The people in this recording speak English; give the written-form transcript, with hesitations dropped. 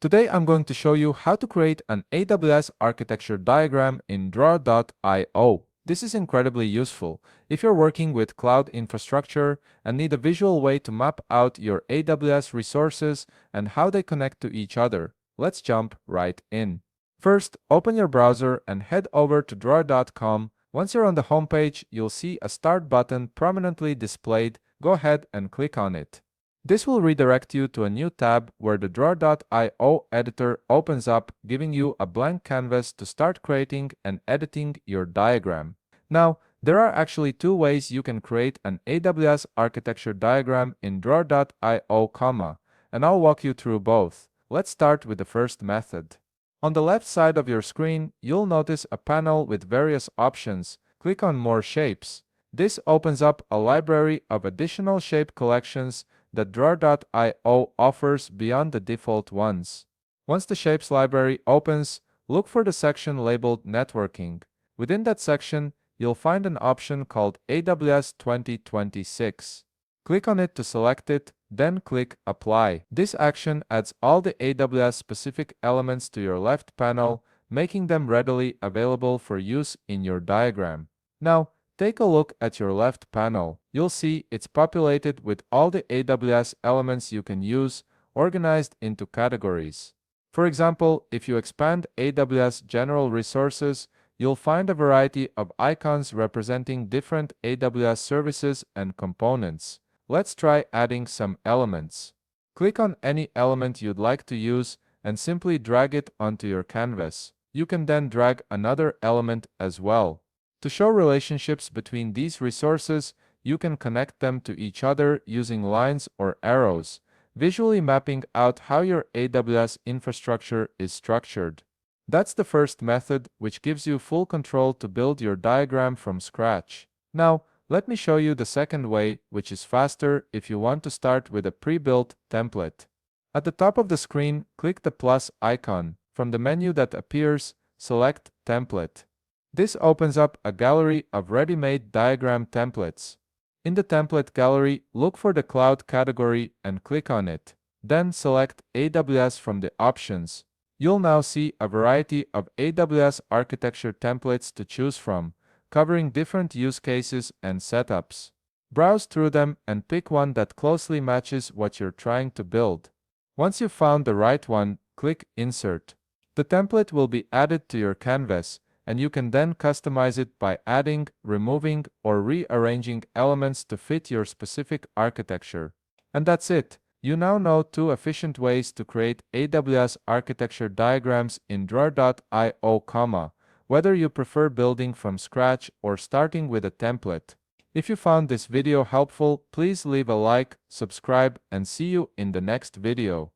Today I'm going to show you how to create an AWS architecture diagram in draw.io. This is incredibly useful if you're working with cloud infrastructure and need a visual way to map out your AWS resources and how they connect to each other. Let's jump right in. First, open your browser and head over to draw.com. Once you're on the homepage, you'll see a Start button prominently displayed. Go ahead and click on it. This will redirect you to a new tab where the draw.io editor opens up, giving you a blank canvas to start creating and editing your diagram. Now, there are actually two ways you can create an AWS architecture diagram in draw.io, and I'll walk you through both. Let's start with the first method. On the left side of your screen, you'll notice a panel with various options. Click on More Shapes. This opens up a library of additional shape collections that draw.io offers beyond the default ones. Once the Shapes library opens, look for the section labeled Networking. Within that section, you'll find an option called AWS 2026. Click on it to select it, then click Apply. This action adds all the AWS-specific elements to your left panel, making them readily available for use in your diagram. Now, take a look at your left panel. You'll see it's populated with all the AWS elements you can use, organized into categories. For example, if you expand AWS General Resources, you'll find a variety of icons representing different AWS services and components. Let's try adding some elements. Click on any element you'd like to use and simply drag it onto your canvas. You can then drag another element as well. To show relationships between these resources, you can connect them to each other using lines or arrows, visually mapping out how your AWS infrastructure is structured. That's the first method, which gives you full control to build your diagram from scratch. Now, let me show you the second way, which is faster if you want to start with a pre-built template. At the top of the screen, click the plus icon. From the menu that appears, select Template. This opens up a gallery of ready-made diagram templates. In the template gallery, look for the cloud category and click on it. Then select AWS from the options. You'll now see a variety of AWS architecture templates to choose from, covering different use cases and setups. Browse through them and pick one that closely matches what you're trying to build. Once you've found the right one, click Insert. The template will be added to your canvas, and you can then customize it by adding, removing, or rearranging elements to fit your specific architecture. And that's it. You now know two efficient ways to create AWS architecture diagrams in draw.io, whether you prefer building from scratch or starting with a template. If you found this video helpful, please leave a like, subscribe, and see you in the next video.